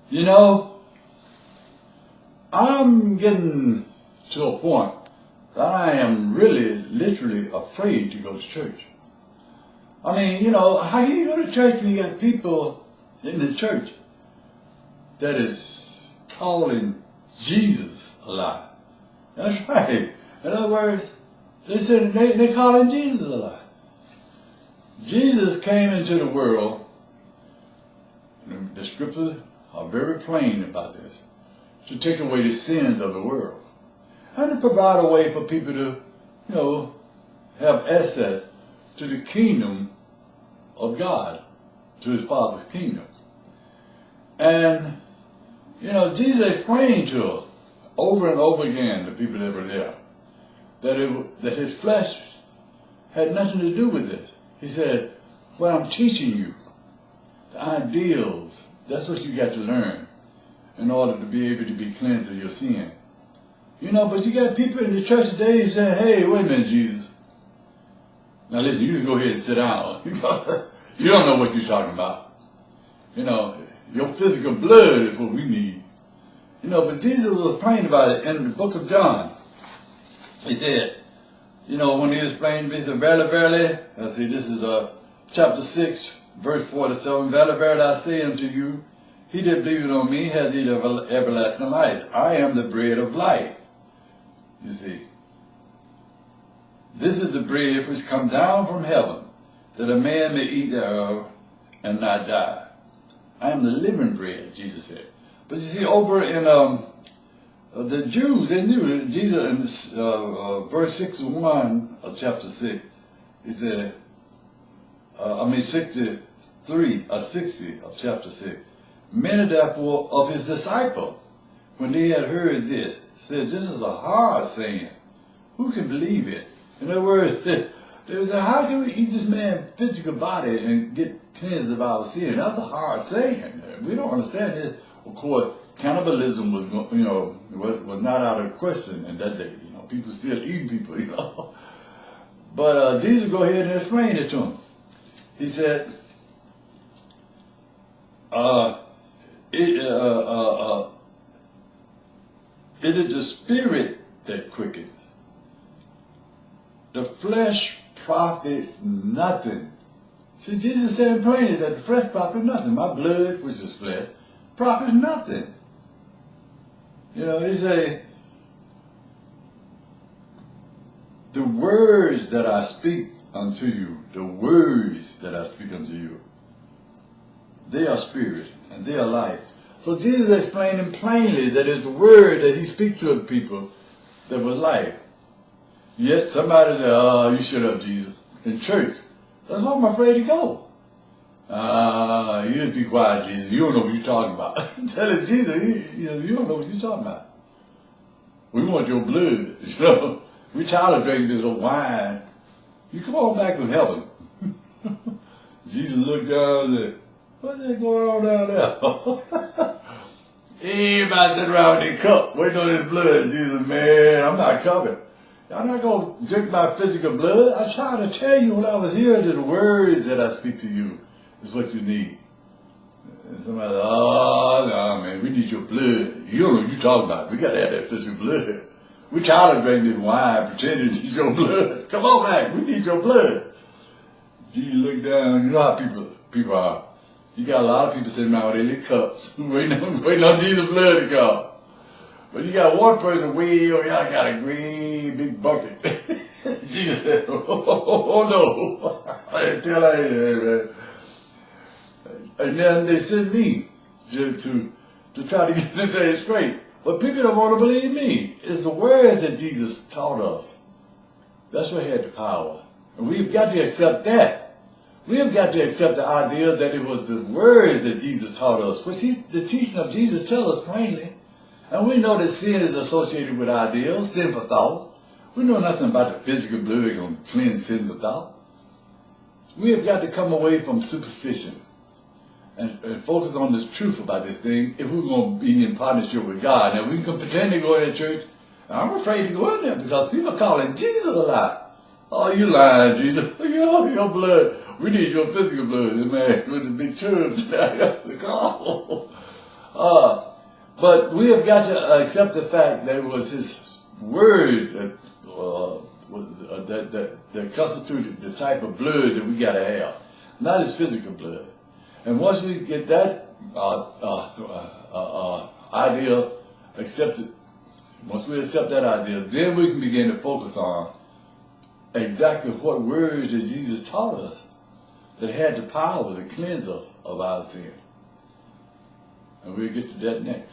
You know, I'm getting to a point that I am really, literally afraid to go to church. I mean, you know, how can you go to church when you got people in the church that is calling Jesus a lie? That's right. In other words, they said they calling Jesus a lie. Jesus came into the world, and the scriptures are very plain about this, to take away the sins of the world and to provide a way for people to, you know, have access to the kingdom of God, to his Father's kingdom. And, you know, Jesus explained to us over and over again, the people that were there, that his flesh had nothing to do with this. He said, what I'm teaching you, the ideals, that's what you got to learn in order to be able to be cleansed of your sin. You know, but you got people in the church today saying, hey, wait a minute, Jesus. Now listen, you just go ahead and sit down. You don't know what you're talking about. You know, your physical blood is what we need. You know, but Jesus was plain about it in the book of John. He said, you know, when he explained, he said, verily, verily, let's see, this is chapter 6, verse 47, verily, verily, I say unto you, he that believeth on me has everlasting life. I am the bread of life. You see, this is the bread which come down from heaven, that a man may eat thereof and not die. I am the living bread, Jesus said. But you see, over in the Jews, they knew Jesus in this, verse 61 of chapter 6, he said, 63 or 60 of chapter 6. Many therefore of his disciples, when they had heard this, said, this is a hard saying. Who can believe it? In other words, they said, how can we eat this man's physical body and get cleansed of our sin? That's a hard saying. We don't understand this. Of course, cannibalism was, you know, was not out of question in that day. You know, people still eating people, you know. But Jesus go ahead and explain it to them. He said, it is the spirit that quickens. The flesh profits nothing. See, Jesus said plainly that the flesh profits nothing. My blood, which is flesh, profits nothing. You know, he say, the words that I speak unto you, the words that I speak unto you, they are spirit and they are life. So Jesus explained him plainly that it's the word that he speaks to the people that was life. Yet somebody said, oh, you shut up, Jesus. In church. That's why I'm afraid to go. You just be quiet, Jesus. You don't know what you're talking about. Tell it, Jesus, you don't know what you're talking about. We want your blood. You know, we tired of drinking this old wine. You come on back from heaven. Jesus looked down and said, what's that going on down there? Everybody sitting around with their cup, waiting on his blood. Jesus, man, I'm not coming. I'm not going to drink my physical blood. I tried to tell you when I was here that the words that I speak to you is what you need. And somebody said, oh, no, man, we need your blood. You don't know what you're talking about. We got to have that physical blood. We tired of drinking this wine, pretending it's your blood. Come on back. We need your blood. Jesus looked down. You know how people are. You got a lot of people sitting around with their little cups, waiting on Jesus' blood to come. But you got one person way over here, got a great big bucket. Jesus said, oh no. I didn't tell her anything, man. And then they sent me to try to get the thing straight. But people don't want to believe me. It's the words that Jesus taught us. That's what had the power. And we've got to accept that. We have got to accept the idea that it was the words that Jesus taught us. But see, the teaching of Jesus tells us plainly. And we know that sin is associated with ideals, sinful thoughts. We know nothing about the physical blood going to cleanse sinful thought. We have got to come away from superstition and focus on the truth about this thing if we're going to be in partnership with God. Now, we can pretend to go in church. I'm afraid to go in there because people are calling Jesus a lie. Oh, you lying, Jesus. You know, your blood. We need your physical blood, man, with the big tubes. But we have got to accept the fact that it was his words that constituted the type of blood that we got to have, not his physical blood. And once we get that idea accepted, once we accept that idea, then we can begin to focus on exactly what words that Jesus taught us that had the power to cleanse us of our sin. And we'll get to that next.